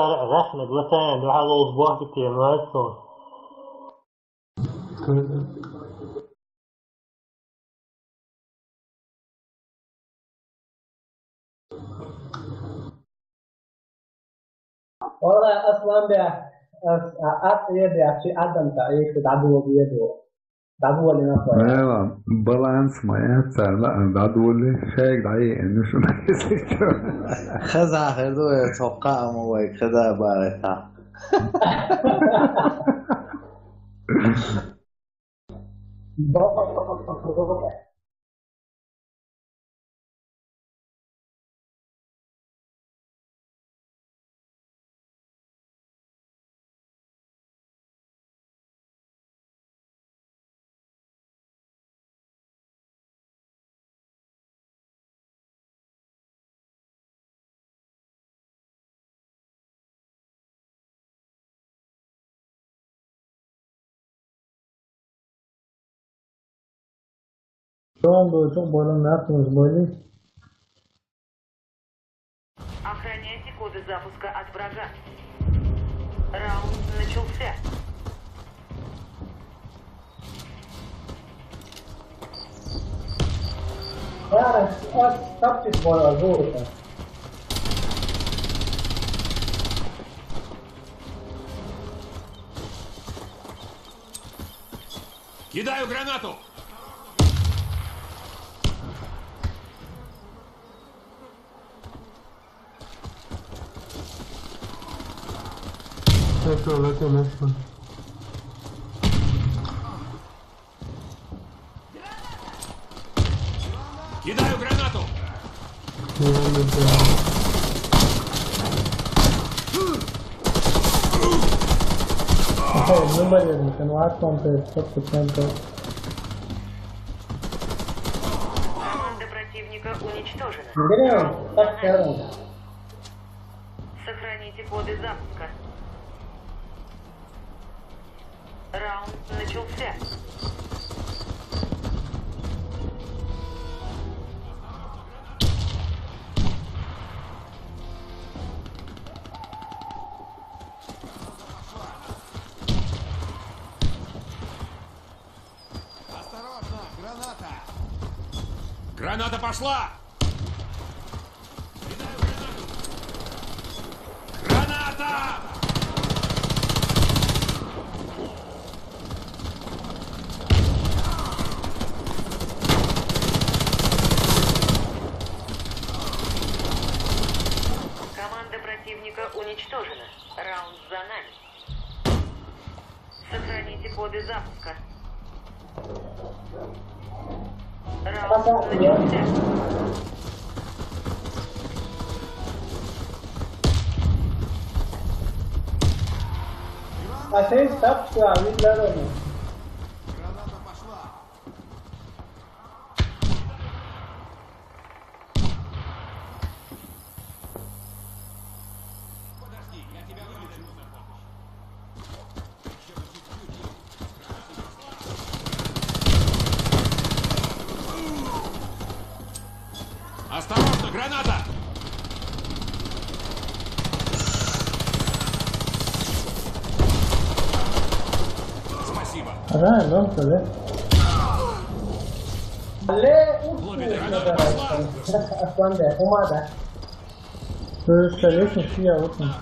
رسمك مثلا دي حاجة أسبوع كتير ما يصير. والله اصلا بيع شيء عدم تعيش تعدو بيده تعدو اللي نفسه يعني. ايوه بالانس معناتها لا ده عدو لي شايك دعي انه شو نكسي خزع خذوه يتوقع مويك خزع بارتا Çok bolun ne yaptınız böyle? Охраняйте коды запуска от врага. Раунд начался. Yani taktik boya zor. Кидаю гранату! Кидаю гранату! Numărul, că nu ați complet, tot cu tempo. Команда противника уничтожена. Bine, tak chiar. Сохраните коды запуска. Раунд начался. Осторожно! Граната! Граната пошла! Кидаю гранату! Граната! Команда противника уничтожена. Раунд за нами. Сохраните коды запуска. Раунд начался. Așa e stop și a venit la român. Граната пошла! Подожди, я тебя вылечу. Осторожно, граната! Спасибо. Așa, nu înțeleg. Ale, Aslan de, acum da. Să înțelegi și ea ultim.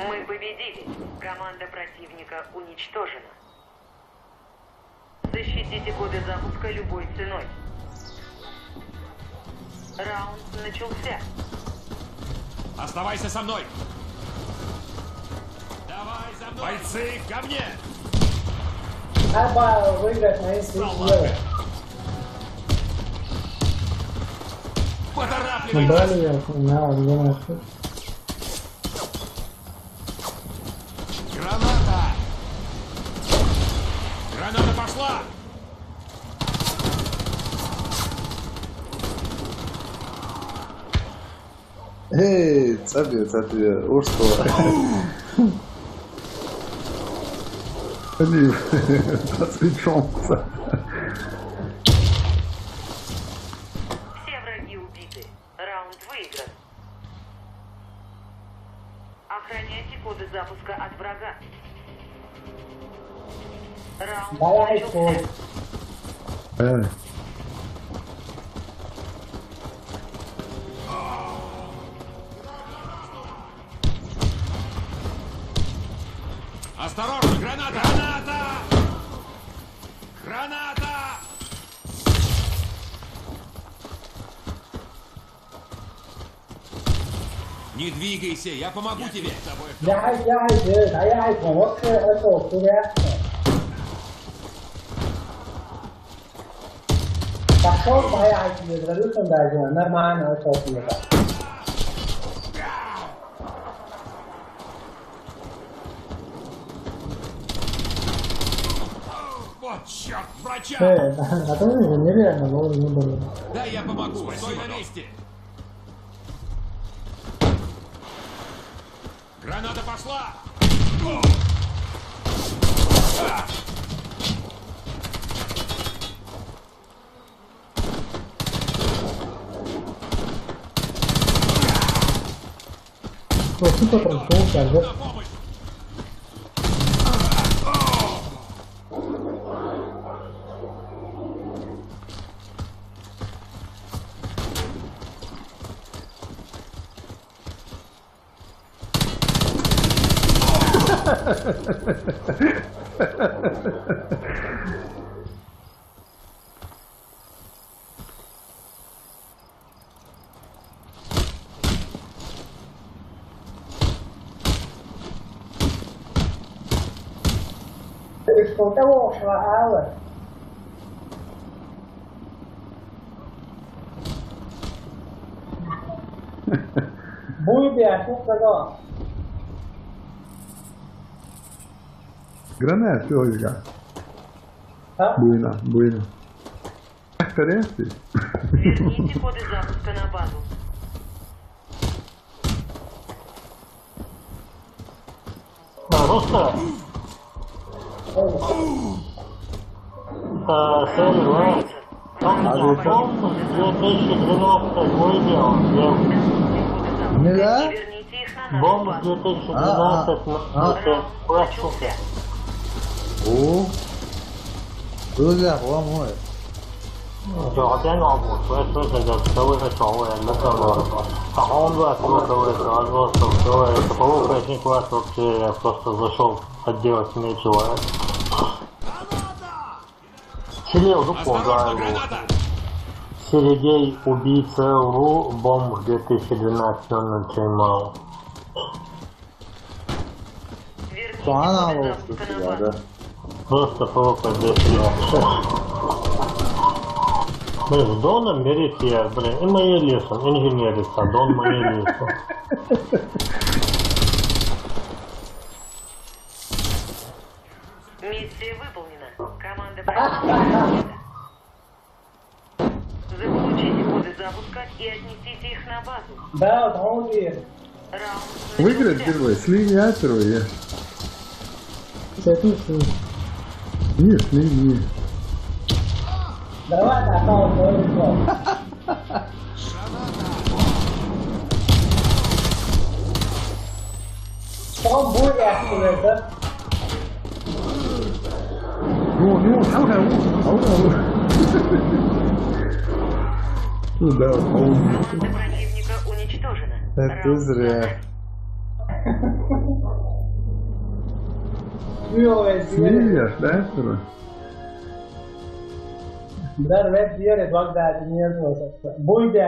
Мы победили. Команда противника уничтожена. Защитите коды запуска любой ценой. Раунд начался. Оставайся со мной! Давай за мной! Бойцы, ко мне! Hai ba, выиграть на эти силы. Поторапливай! Набрали я, на, думаю, что... Граната! Граната пошла! Эй, цапи, урство. Они отвлечёмся. Все враги убиты. Раунд выигран. Охраняйте коды запуска от врага. Раунд Давай, начался. Evet. Осторожно, граната! Граната! Граната! Не двигайся, я помогу тебе. ย้ายเจอสายย้ายของรถเครื่องอโศกตัวเนี้ยПошел моя тебе резолюция даже нормально очень это. Вот черт, врача! А то нереально, но не было. Да, я помогу. Стой на месте. Граната пошла! Вот тут прошел, как бы. На помощь! Что того шла, Будет, а что сказал? Granate, olha. А? Buena. Parece. Верните коды запуска на базу. Просто сервер, по-моему, 2012 год делал. Ne la? Верните их на нашу Бомб базу. 2012 на площадке. Oo. Böyle yapalım oy. 找电脑部说这个社会的岗位那个好多社会сразу社会такого практика вообще просто зашел отделать нечего. Селил Осторожно, помогаю. граната! Сергей убийца РУ бомб 2012 он начинал. Верните Soğan коды al запуска olsun на ya базу. da. Просто просто дешево. Блин, Доном берите я, блин, и мои лесом, инженерица, Дон мои лесом. Миссия выполнена. Команда противника. Заполучите коды запуска и отнесите их на базу. Да, вот он Раунд Выиграть начался. первое, слиняй первое. Записывай. Не, слини. Давай, такая вот. Что будет, да? Ну,好看我。Ну да, Команда противника уничтожена. Это Раунд зря. за Ой, Слиняешь, да, первое? Да, red deer, bak da, dinliyorsun. Buydu,